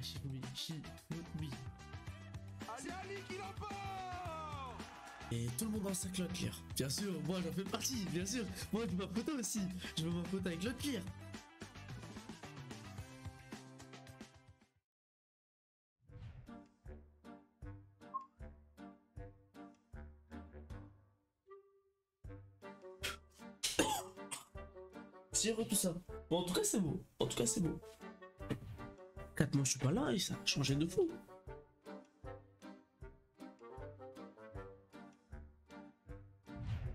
Shifumi. Allez, Ali qui l'emporte. Et tout le monde dans sa Locklear. Bien sûr, moi j'en fais partie, bien sûr. Moi je veux ma photo aussi. Je veux ma photo avec Locklear. C'est tout ça. Bon, en tout cas, c'est beau. En tout cas, c'est beau. 4 mois, je suis pas là et ça a changé de fou.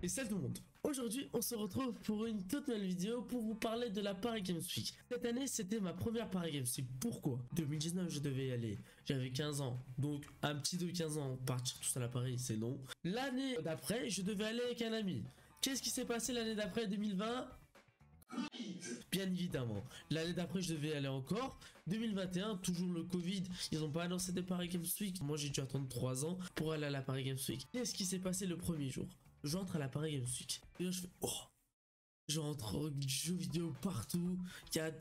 Et salut tout le monde. Aujourd'hui, on se retrouve pour une toute nouvelle vidéo pour vous parler de la Paris Games Week. Cette année, c'était ma première Paris Games Week. Pourquoi? 2019, je devais y aller. J'avais 15 ans. Donc, un petit de 15 ans, partir tout seul à Paris, c'est non. L'année d'après, je devais aller avec un ami. Qu'est-ce qui s'est passé l'année d'après, 2020? Bien évidemment. L'année d'après, je devais y aller encore. 2021, toujours le Covid. Ils n'ont pas annoncé des Paris Games Week. Moi, j'ai dû attendre 3 ans pour aller à la Paris Games Week. Qu'est-ce qui s'est passé le premier jour? J'entre à la Paris Games Week. Et là, je fais oh, j'entre jeux vidéo partout. Il y a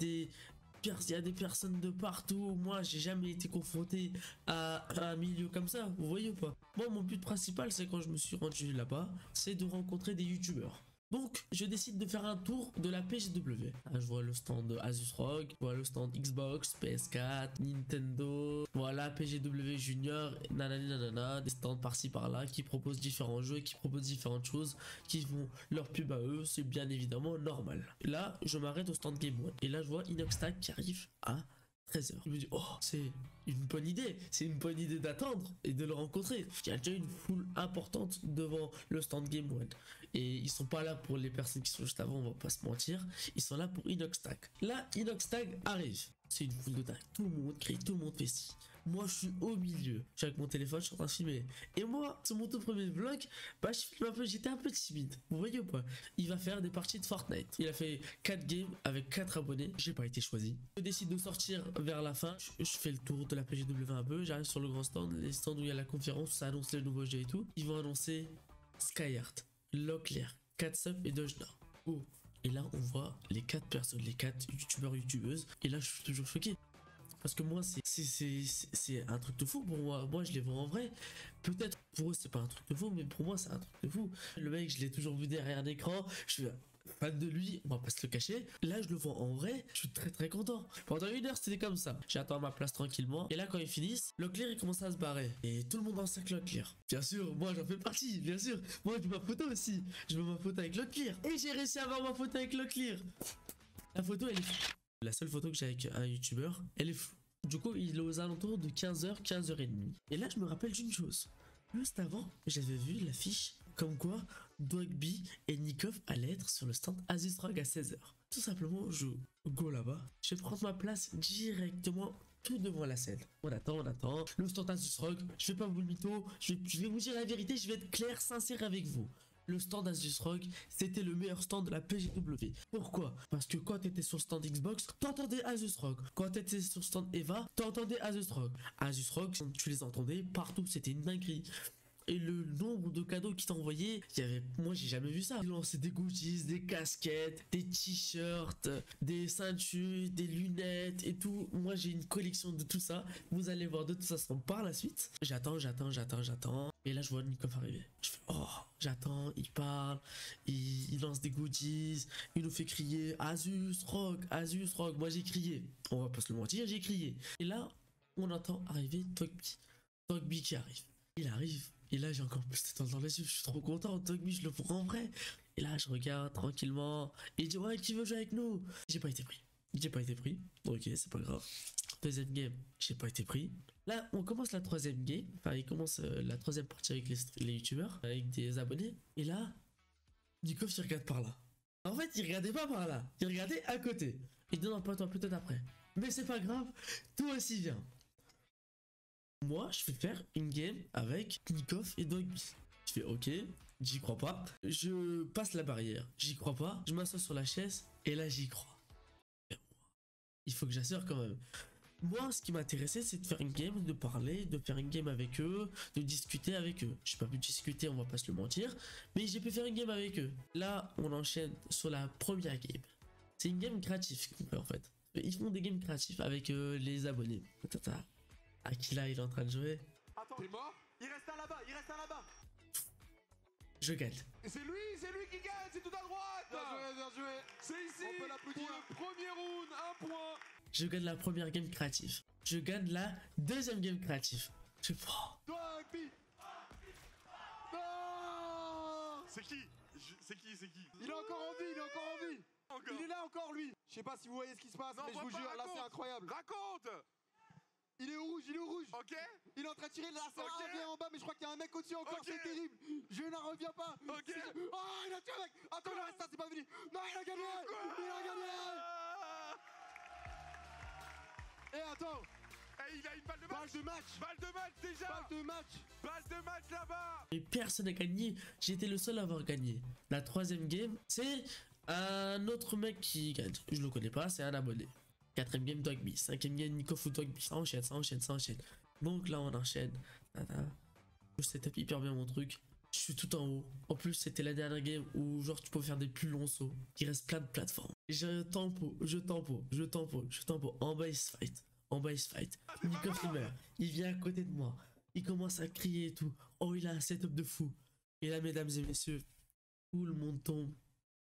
des personnes de partout. Moi, j'ai jamais été confronté à un milieu comme ça. Vous voyez ou pas? Moi, mon but principal, c'est quand je me suis rendu là-bas, c'est de rencontrer des youtubeurs. Donc, je décide de faire un tour de la PGW. Là, je vois le stand Asus ROG, je vois le stand Xbox, PS4, Nintendo, voilà, PGW Junior, nanana, des stands par-ci par-là qui proposent différents jeux, qui proposent différentes choses, qui font leur pub à eux, c'est bien évidemment normal. Et là, je m'arrête au stand Game One. Et là, je vois Inoxtag qui arrive à 13h. Je me dis, oh, c'est une bonne idée. C'est une bonne idée d'attendre et de le rencontrer. Il y a déjà une foule importante devant le stand Game One. Et ils sont pas là pour les personnes qui sont juste avant, on va pas se mentir. Ils sont là pour Inoxtag. Là, Inoxtag arrive. C'est une foule de dingue. Tout le monde crie, tout le monde fait ci. Moi, je suis au milieu. Je suis avec mon téléphone, je suis en train de filmer. Et moi, sur mon tout premier vlog, bah, je filme un peu, j'étais un peu timide. Vous voyez ou pas? Il va faire des parties de Fortnite. Il a fait 4 games avec 4 abonnés. J'ai pas été choisi. Je décide de sortir vers la fin. Je fais le tour de la PGW un peu. J'arrive sur le grand stand, les stands où il y a la conférence, où ça annonce les nouveaux jeux et tout. Ils vont annoncer Skyheart, Locklear, Catsup et Dojna. Oh. Et là, on voit les 4 personnes, les 4 youtubeurs, youtubeuses. Et là, je suis toujours choqué. Parce que moi, c'est un truc de fou pour moi. Moi, je les vois en vrai. Peut-être pour eux, c'est pas un truc de fou, mais pour moi, c'est un truc de fou. Le mec, je l'ai toujours vu derrière un écran. Je suis fan de lui, on va pas se le cacher. Là, je le vois en vrai. Je suis très très content. Pendant 1 heure, c'était comme ça. J'attends ma place tranquillement. Et là, quand ils finissent, Locklear, il commence à se barrer. Et tout le monde en sac Locklear. Bien sûr, moi, j'en fais partie. Bien sûr. Moi, je veux ma photo aussi. Je veux ma photo avec Locklear. Et j'ai réussi à avoir ma photo avec Locklear. La photo, elle est floue. La seule photo que j'ai avec un youtubeur, elle est floue. Du coup, il est aux alentours de 15h, 15h30. Et là, je me rappelle d'une chose. Juste avant, j'avais vu l'affiche comme quoi Dogby et Nikov allaient être sur le stand Asus ROG à 16h. Tout simplement, je go là-bas. Je vais prendre ma place directement tout devant la scène. On attend. Le stand Asus ROG, je vais pas vous le mytho. Je vais vous dire la vérité, je vais être clair, sincère avec vous. Le stand Asus ROG, c'était le meilleur stand de la PGW. Pourquoi? Parce que quand t'étais sur le stand Xbox, t'entendais Asus ROG. Quand t'étais sur le stand Eva, t'entendais Asus ROG. Asus ROG, tu les entendais partout, c'était une dinguerie. Et le nombre de cadeaux qu'ils t'envoyaient, moi j'ai jamais vu ça. Ils lançaient des goodies, des casquettes, des t-shirts, des ceintures, des lunettes et tout. Moi j'ai une collection de tout ça. Vous allez voir de toute façon par la suite. J'attends. Et là je vois Nikov arriver. Je fais oh, j'attends, il parle, il lance des goodies, il nous fait crier Asus ROG. Moi j'ai crié. On va pas se le mentir, j'ai crié. Et là, on entend arriver Dogby qui arrive. Il arrive. Et là, j'ai encore plus d'étoiles dans les yeux. Je suis trop content. Dogby, je le vois en vrai. Et là, je regarde tranquillement. Et il dit ouais, qui veut jouer avec nous? J'ai pas été pris. Ok, c'est pas grave. Deuxième game, j'ai pas été pris. Là, on commence la troisième game. Enfin, il commence la troisième partie avec les youtubeurs, avec des abonnés. Et là, Nikov, il regarde par là. En fait, il regardait pas par là. Il regardait à côté. Il dit non, pas toi, peut-être après. Mais c'est pas grave. Toi aussi, viens. Moi, je vais faire une game avec Nikov et Dogby. Je fais ok, j'y crois pas. Je passe la barrière, j'y crois pas. Je m'assois sur la chaise et là, j'y crois. Il faut que j'assure quand même. Moi, ce qui m'intéressait, c'est de faire une game, de parler, de faire une game avec eux, de discuter avec eux. J'ai pas pu discuter, on va pas se le mentir, mais j'ai pu faire une game avec eux. Là, on enchaîne sur la première game. C'est une game gratuite qu'on fait en fait. Ils font des games créatifs avec les abonnés. Tata. Aquila, il est en train de jouer. Attends, t'es mort? Il reste un là-bas, il reste un là-bas. Je gagne. C'est lui qui gagne, c'est tout à droite. Bien joué, bien joué. C'est ici. On peut l'applaudir. Pour le premier round, 1 point. Je gagne la première game créative. Je gagne la deuxième game créative. Je prends. Dogby. Non. C'est qui? C'est qui? Il est encore en vie, il est encore en vie. Encore. Il est là encore lui. Je sais pas si vous voyez ce qui se passe, Non, mais je vois vous pas, jure, là raconte. c'est incroyable. Raconte. Il est au rouge, il est au rouge. Ok. Il est en train de tirer, là c'est Ok. un bien en bas, mais je crois qu'il y a un mec au-dessus encore, Ok. c'est terrible. Je n'en reviens pas. Ok. Oh, il a tué un mec. Attends, le reste, ça c'est pas fini. Non, il a gagné. Il a gagné. Et attends, Eh, il a une balle de balle match. de match. Balle de match déjà. Balle de match. Balle de match là-bas. Et personne n'a gagné. J'étais le seul à avoir gagné. La troisième game, c'est un autre mec qui gagne. Je le connais pas, c'est un abonné. Quatrième game, Dogby. Cinquième game, Nico ou Dogby. Ça enchaîne, ça enchaîne, ça enchaîne. Donc là, on enchaîne. Tata. Je setup hyper bien mon truc. Je suis tout en haut. En plus, c'était la dernière game où genre tu peux faire des plus longs sauts. Il reste plein de plateformes. Je tempo. En bas, il se fight. Nico il meurt. Il vient à côté de moi. Il commence à crier et tout. Oh, il a un setup de fou. Et là, mesdames et messieurs, tout le monde tombe.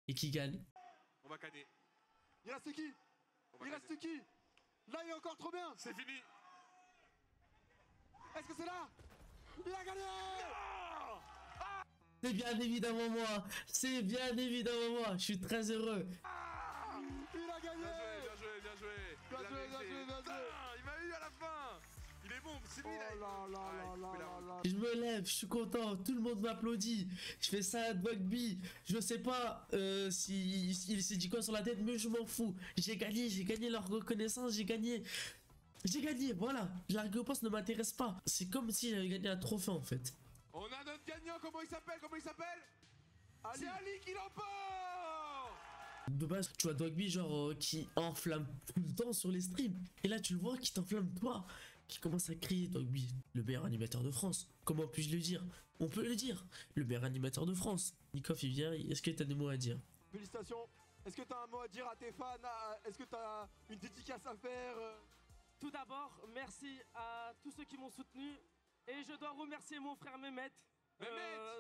Et qui gagne? On va canner. Il reste qui? On va Il canner. reste qui? Là, il est encore trop bien. C'est fini. Est-ce que c'est là? Il a gagné. C'est bien évidemment moi. C'est bien évidemment moi. Je suis très heureux. Il a gagné. Bien joué. Bien Il joué, a bien mérité. joué, bien joué. Putain, il m'a eu à la fin. Il est bon, c'est Oh lui là là là là là là. Je me lève, je suis content. Tout le monde m'applaudit. Je fais ça à Dogby. Je sais pas si il s'est dit quoi sur la tête, mais je m'en fous. J'ai gagné leur reconnaissance. J'ai gagné, voilà. La récompense ne m'intéresse pas. C'est comme si j'avais gagné un trophée en fait. On a notre gagnant, comment il s'appelle? Ali. C'est Ali qui l'emporte. De base, tu vois Dogby genre qui enflamme tout le temps sur les streams. Et là, tu le vois qui t'enflamme toi. Qui commence à crier Dogby, le meilleur animateur de France. Comment puis-je le dire? On peut le dire. Le meilleur animateur de France. Nikov, il vient. Est-ce que t'as des mots à dire? Félicitations. Est-ce que tu as un mot à dire à tes fans? Est-ce que tu as une dédicace à faire? Tout d'abord, merci à tous ceux qui m'ont soutenu. Et je dois remercier mon frère Mehmet.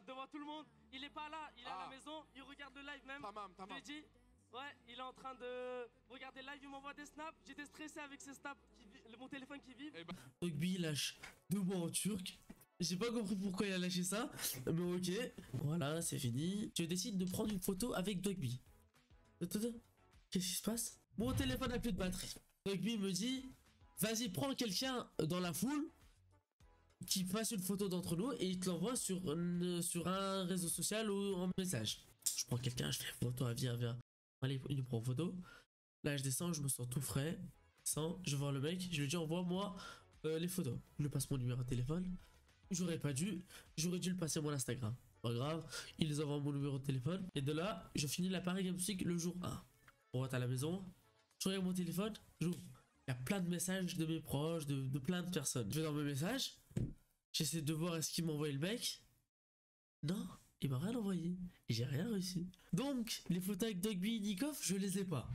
Devant tout le monde. Il est pas là, il est à la maison. Il regarde le live même. Tamam. Je lui ai dit, ouais, il est en train de regarder le live. Il m'envoie des snaps. J'étais stressé avec ces snaps, mon téléphone qui vibre. Dogby lâche 2 mots en turc. J'ai pas compris pourquoi il a lâché ça. Mais ok. Voilà, c'est fini. Je décide de prendre une photo avec Dogby. Qu'est-ce qui se passe? Mon téléphone n'a plus de batterie. Dogby me dit, vas-y, prends quelqu'un dans la foule qui fasse une photo d'entre nous et il te l'envoie sur un réseau social ou en message. Je prends quelqu'un, je fais photo, viens. Allez, il prend photo. Là, je descends, je me sens tout frais. Je vois le mec, je lui dis envoie-moi les photos. Je lui passe mon numéro de téléphone. J'aurais dû le passer à mon Instagram. Pas grave, il les envoie mon numéro de téléphone. Et de là, je finis la Paris Games Week le jour 1. On rentre à la maison, je regarde mon téléphone, j'ouvre. Il y a plein de messages de mes proches, de plein de personnes. Je vais dans mes messages, j'essaie de voir est-ce qu'il m'a envoyé le mec. Non, il m'a rien envoyé. Et j'ai rien reçu. Donc, les photos avec Dogby et Nikov, je les ai pas.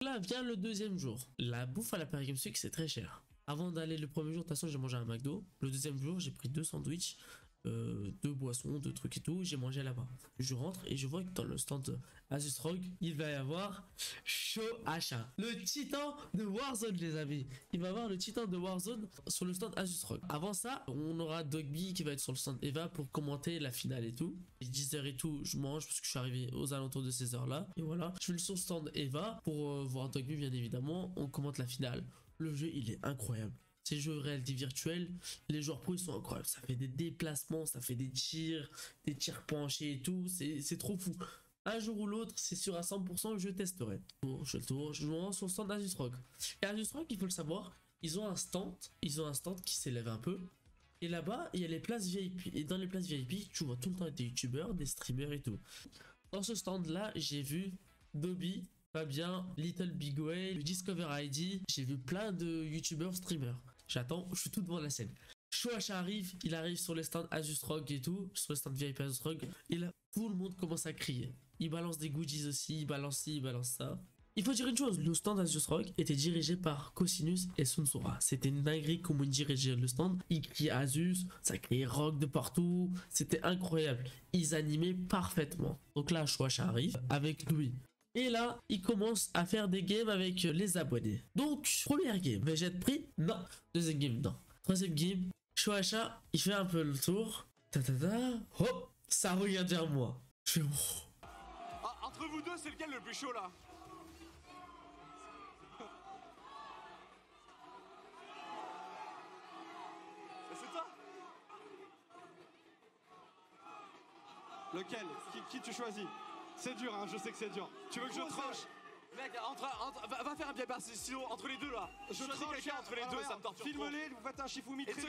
Là vient le deuxième jour. La bouffe à la Paris Games Week, c'est très cher. Avant d'aller le premier jour, de toute façon, j'ai mangé à un McDo. Le deuxième jour, j'ai pris 2 sandwichs, 2 boissons, 2 trucs et tout. J'ai mangé là-bas. Je rentre et je vois que dans le stand Asus ROG, il va y avoir Show Achat. Le titan de Warzone, les amis. Il va y avoir le titan de Warzone sur le stand Asus ROG. Avant ça, on aura Dogby qui va être sur le stand Eva pour commenter la finale et tout. 10h et tout, je mange parce que je suis arrivé aux alentours de ces heures-là. Et voilà, je suis sur le stand Eva pour voir Dogby, bien évidemment. On commente la finale. Le jeu, il est incroyable. Ces jeux réalité virtuelle, les joueurs pro ils sont incroyables. Ça fait des déplacements, ça fait des tirs penchés et tout. C'est trop fou. Un jour ou l'autre, c'est sûr à 100%, je testerai. Je tourne, je joue sur le stand Asus ROG. Et Asus ROG, il faut le savoir, ils ont un stand qui s'élève un peu. Et là-bas, il y a les places VIP. Et dans les places VIP, tu vois tout le temps des youtubeurs, des streamers et tout. Dans ce stand-là, j'ai vu Dobby, Fabien, Little Big Way, le Discover ID. J'ai vu plein de youtubeurs, streamers. J'attends, je suis tout devant la scène. Shoacha arrive, il arrive sur le stand Asus ROG et tout, sur le stand VIP Asus ROG. Et là, tout le monde commence à crier. Il balance des goodies aussi, il balance ci, il balance ça. Il faut dire une chose, le stand Asios Rock était dirigé par Cosinus et Sunsura. C'était une dinguerie comment ils dirigeaient le stand. Ils criaient Asus, ça criait rock de partout. C'était incroyable. Ils animaient parfaitement. Donc là, Shuasha arrive avec Louis. Et là, il commence à faire des games avec les abonnés. Donc, première game, Vegette pris? Non. Deuxième game, non. Troisième game, Shuasha, il fait un peu le tour. Hop, ça regarde vers moi. Je fais... Oh. Ah, entre vous deux, c'est lequel le plus chaud là? C'est toi? Lequel? Qui tu choisis? C'est dur, hein, je sais que c'est dur. Tu veux que je tranche? Mec, va faire un bien ciseaux entre les deux là. Je tranche quelqu'un entre les deux, ça me torture. Filme-les, vous faites un Shifumi. Et de ce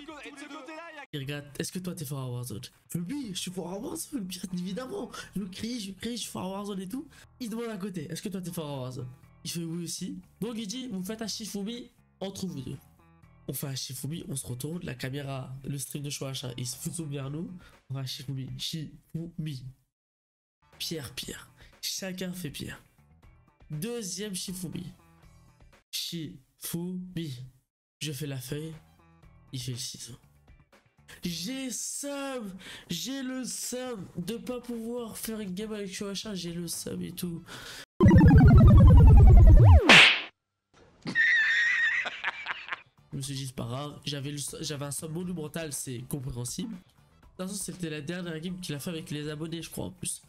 côté-là, il y a... Regarde, est-ce que toi t'es fort à Warzone? Oui, je suis fort à Warzone, bien évidemment. Je crie, je suis fort à Warzone et tout. Il demande à côté, est-ce que toi t'es fort à Warzone? Il fait oui aussi. Donc il dit, vous faites un Shifumi entre vous deux. On fait un Shifumi, on se retourne, la caméra, le stream de Shuasha, il se fout vers nous. On fait un Shifumi, Pierre. Chacun fait pierre. Deuxième Shifumi. Je fais la feuille, il fait le ciseau. J'ai le seum de pas pouvoir faire une game avec Shuasha, j'ai le seum et tout. Je me suis dit c'est pas grave, j'avais un seum monumental, c'est compréhensible. De toute façon c'était la dernière game qu'il a fait avec les abonnés je crois en plus.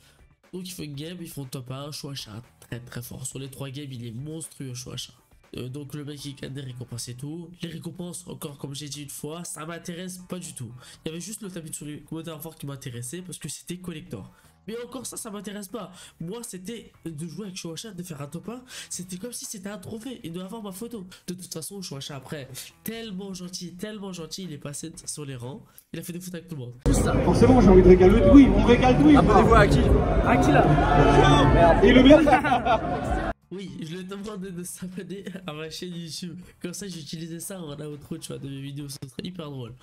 Donc il fait une game, ils font top 1, Shuasha très fort. Sur les 3 games, il est monstrueux Shuasha. Donc le mec il gagne des récompenses et tout. Les récompenses, encore comme j'ai dit une fois, ça m'intéresse pas du tout. Il y avait juste le tapis de souris Modern Warfare qui m'intéressait parce que c'était collector. Mais encore ça m'intéresse pas. Moi c'était de jouer avec Shuasha, de faire un top 1. C'était comme si c'était un trophée et de avoir ma photo. De toute façon Shuasha après, tellement gentil, il est passé sur les rangs. Il a fait des foot avec tout le monde. Forcément j'ai envie de régaler de oui, on me régale de oui. Abonnez-vous à qui? À qui là? Et le mec. Oui, je lui demandé de s'abonner à ma chaîne YouTube. Comme ça j'utilisais ça en outro tu vois, de mes vidéos. Ce serait hyper drôle.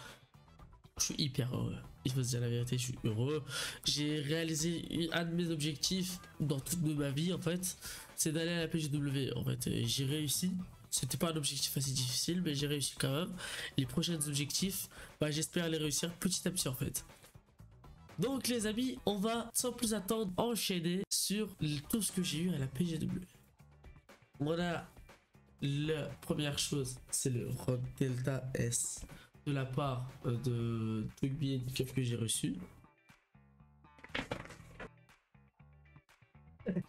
Je suis hyper heureux. Il faut se dire la vérité, je suis heureux. J'ai réalisé un de mes objectifs dans toute ma vie en fait. C'est d'aller à la PGW en fait. J'ai réussi. C'était pas un objectif assez difficile mais j'ai réussi quand même. Les prochains objectifs, bah, j'espère les réussir petit à petit en fait. Donc les amis, on va sans plus attendre enchaîner sur tout ce que j'ai eu à la PGW. On a la première chose, c'est le Rock Delta S de la part de Tugby et Kev que j'ai reçu.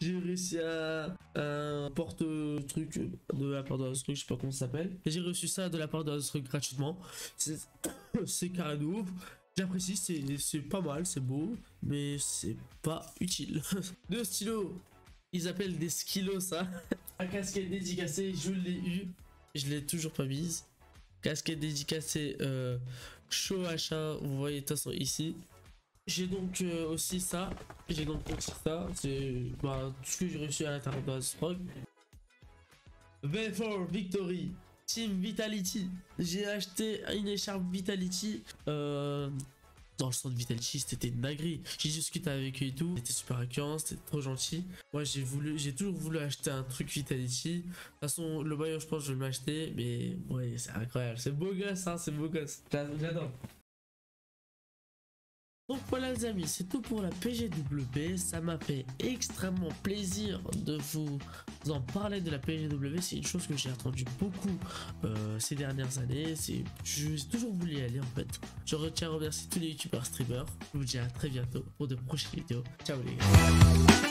J'ai réussi à un porte-truc de la part de truc, je sais pas comment ça s'appelle. J'ai reçu ça de la part de truc gratuitement. C'est carré ouf. J'apprécie, c'est pas mal, c'est beau, mais c'est pas utile. 2 stylos, ils appellent des skilos ça. La casquette dédicacée, je l'ai eu, je l'ai toujours pas mise. Casquette dédicacée Shuasha, vous voyez de toute façon ici. J'ai donc aussi ça, c'est bah, tout ce que j'ai reçu à l'intérieur de Asios Rock. V4 Victory Team Vitality, j'ai acheté une écharpe Vitality dans le stand Vitality, c'était une dinguerie. J'ai discuté avec eux et tout, c'était super accueillant, c'était trop gentil. Moi j'ai toujours voulu acheter un truc Vitality. De toute façon le maillot je pense que je vais m'acheter, mais ouais c'est incroyable, c'est beau gosse hein, c'est beau gosse, j'adore. Donc voilà les amis, c'est tout pour la PGW, ça m'a fait extrêmement plaisir de vous en parler de la PGW, c'est une chose que j'ai attendu beaucoup ces dernières années, j'ai toujours voulu y aller en fait. Je retiens à remercier tous les youtubeurs streamers, je vous dis à très bientôt pour de prochaines vidéos, ciao les gars.